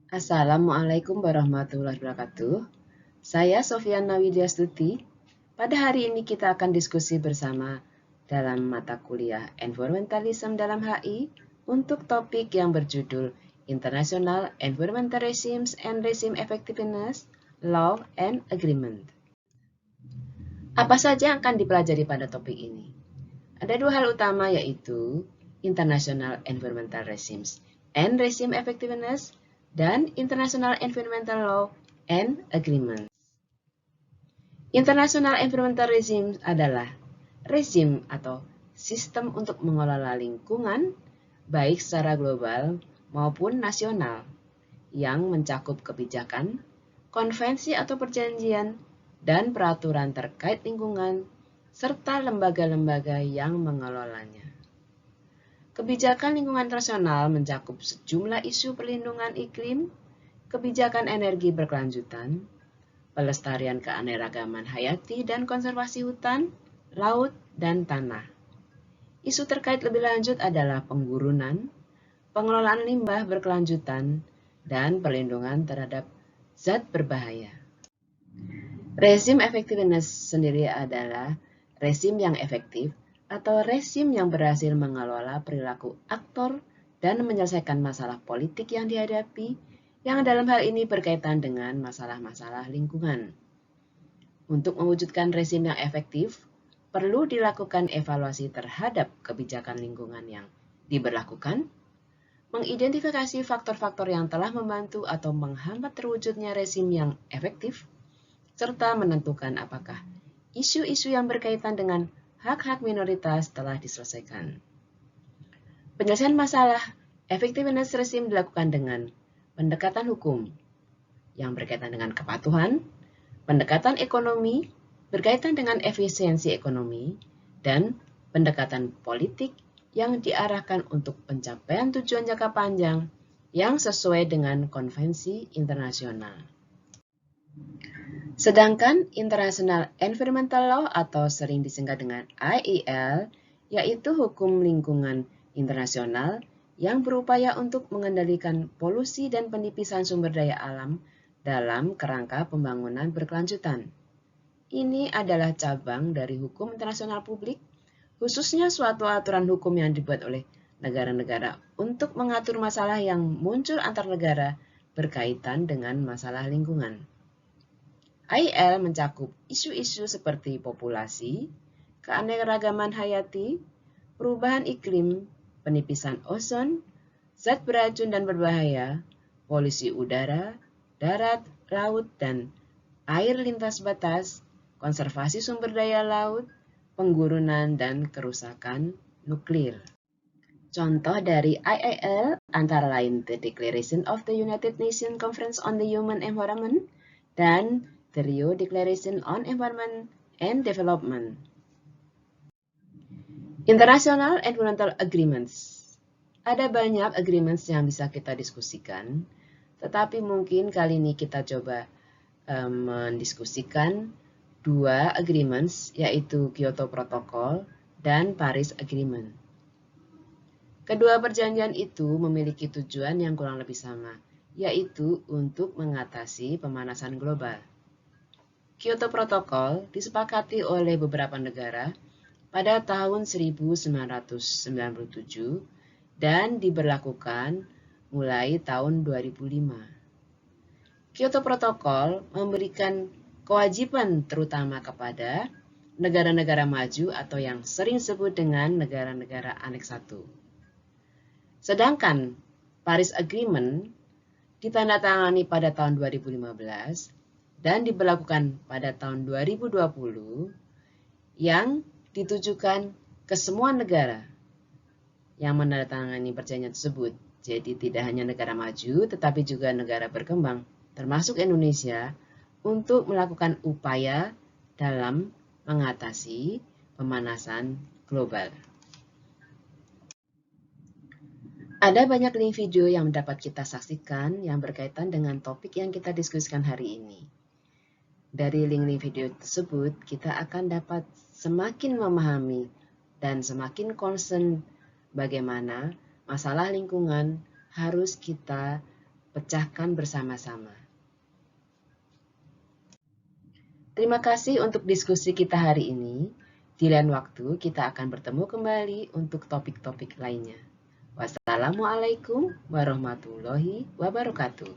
Assalamualaikum warahmatullahi wabarakatuh. Saya Sofiana Widyastuti. Pada hari ini kita akan diskusi bersama dalam mata kuliah Environmentalism dalam HI untuk topik yang berjudul International Environmental Regimes and Regime Effectiveness, Law and Agreement. Apa saja yang akan dipelajari pada topik ini? Ada dua hal utama yaitu International Environmental Regimes and Regime Effectiveness dan International Environmental Law and Agreements. International Environmental Regime adalah rezim atau sistem untuk mengelola lingkungan baik secara global maupun nasional yang mencakup kebijakan, konvensi atau perjanjian, dan peraturan terkait lingkungan serta lembaga-lembaga yang mengelolanya. Kebijakan lingkungan internasional mencakup sejumlah isu perlindungan iklim, kebijakan energi berkelanjutan, pelestarian keanekaragaman hayati dan konservasi hutan, laut, dan tanah. Isu terkait lebih lanjut adalah penggurunan, pengelolaan limbah berkelanjutan, dan perlindungan terhadap zat berbahaya. Rezim effectiveness sendiri adalah rezim yang efektif atau rezim yang berhasil mengelola perilaku aktor dan menyelesaikan masalah politik yang dihadapi, yang dalam hal ini berkaitan dengan masalah-masalah lingkungan. Untuk mewujudkan rezim yang efektif, perlu dilakukan evaluasi terhadap kebijakan lingkungan yang diberlakukan, mengidentifikasi faktor-faktor yang telah membantu atau menghambat terwujudnya rezim yang efektif, serta menentukan apakah isu-isu yang berkaitan dengan hak-hak minoritas telah diselesaikan. Penyelesaian masalah effectiveness rezim dilakukan dengan pendekatan hukum yang berkaitan dengan kepatuhan, pendekatan ekonomi berkaitan dengan efisiensi ekonomi, dan pendekatan politik yang diarahkan untuk pencapaian tujuan jangka panjang yang sesuai dengan konvensi internasional. Sedangkan International Environmental Law atau sering disingkat dengan IEL, yaitu hukum lingkungan internasional yang berupaya untuk mengendalikan polusi dan penipisan sumber daya alam dalam kerangka pembangunan berkelanjutan. Ini adalah cabang dari hukum internasional publik, khususnya suatu aturan hukum yang dibuat oleh negara-negara untuk mengatur masalah yang muncul antar negara berkaitan dengan masalah lingkungan. IEL mencakup isu-isu seperti populasi, keanekaragaman hayati, perubahan iklim, penipisan ozon, zat beracun dan berbahaya, polusi udara, darat, laut, dan air lintas batas, konservasi sumber daya laut, penggurunan, dan kerusakan nuklir. Contoh dari IEL antara lain The Declaration of the United Nations Conference on the Human Environment dan the Rio Declaration on Environment and Development. International Environmental Agreements. Ada banyak agreements yang bisa kita diskusikan, tetapi mungkin kali ini kita coba mendiskusikan dua agreements, yaitu Kyoto Protocol dan Paris Agreement. Kedua perjanjian itu memiliki tujuan yang kurang lebih sama, yaitu untuk mengatasi pemanasan global. Kyoto Protocol disepakati oleh beberapa negara pada tahun 1997 dan diberlakukan mulai tahun 2005. Kyoto Protocol memberikan kewajiban terutama kepada negara-negara maju atau yang sering disebut dengan negara-negara Aneks 1. Sedangkan Paris Agreement ditandatangani pada tahun 2015 dan diberlakukan pada tahun 2020 yang ditujukan ke semua negara yang menandatangani perjanjian tersebut. Jadi tidak hanya negara maju, tetapi juga negara berkembang, termasuk Indonesia, untuk melakukan upaya dalam mengatasi pemanasan global. Ada banyak link video yang dapat kita saksikan yang berkaitan dengan topik yang kita diskusikan hari ini. Dari link-link video tersebut, kita akan dapat semakin memahami dan semakin concern bagaimana masalah lingkungan harus kita pecahkan bersama-sama. Terima kasih untuk diskusi kita hari ini. Di lain waktu kita akan bertemu kembali untuk topik-topik lainnya. Wassalamualaikum warahmatullahi wabarakatuh.